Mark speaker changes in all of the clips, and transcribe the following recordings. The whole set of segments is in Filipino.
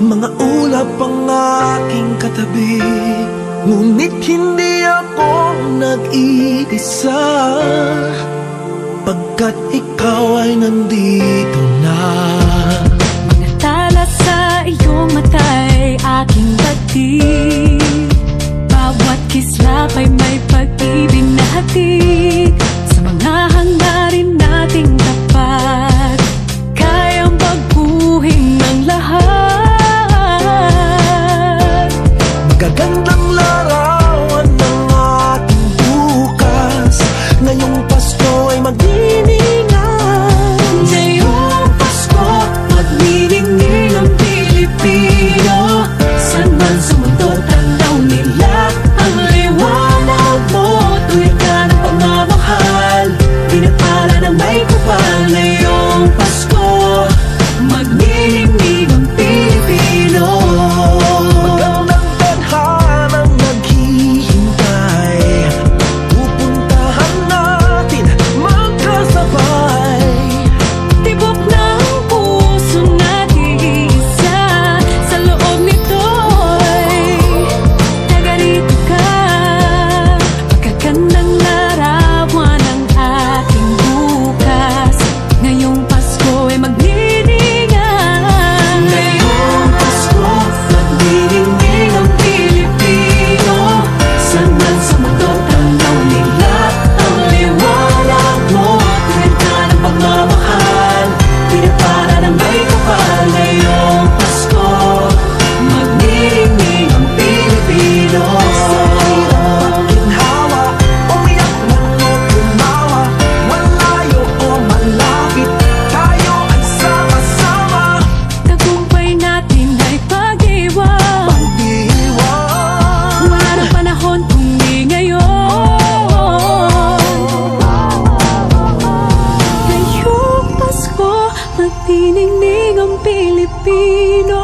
Speaker 1: Mga ulap ang aking katabi, ngunit hindi ako nag-iisa, pagkat ikaw ay nandito na.
Speaker 2: Mga tala sa iyong mata'y aking batid, bawat kislap ay may pag-ibig na hatid. Sa mga hangarin nating tapat, kayang baguhin ng lahat.
Speaker 1: Magagandang larawan ng ating bukas, ngayong Pasko ay magdiningan.
Speaker 2: Ngayong Pasko, magniningning ang Pilipino. San man sa mundo, tanaw nila ang liwanag mo. Tuwid ka ng pagmamahal, pinagpala ng may kapal. Ngayong Pasko, magniningning ang Pilipino.
Speaker 1: Magandang tadhanang naghihintay, pupuntahan natin magkasabay.
Speaker 2: Tibok ng puso natin isa, sa loob nito'y taga-rito ka. Magagandang larawan ng ating bukas, ngayong Pasko ay magdiningan. Ngayong Pasko, magniningning ang Pilipino. San man sa mundo, tanaw nila ang liwanag mo. Tuwid ka ng pagmamahal, pinagpala ng may kapal. Ngayong Pasko, magniningning ang Pilipino.
Speaker 1: Sa hirap at ginhawa, umiyak man o tumawa, malayo o malapit, tayo ay sama-sama.
Speaker 2: Tagumpay natin ay pag-iwan,
Speaker 1: Pag-iwan,
Speaker 2: wala nang panahon kung di ngayon. Ngayong Pasko, magniningning ang Pilipino.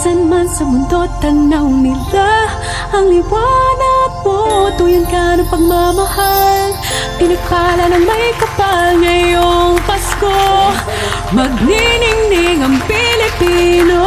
Speaker 2: San man sa mundo, tanaw nila ang liwanag mo. Tuyan ka ng pagmamahal, pinagpala ng may kapal. Ngayong Pasko, magniningning ang Pilipino.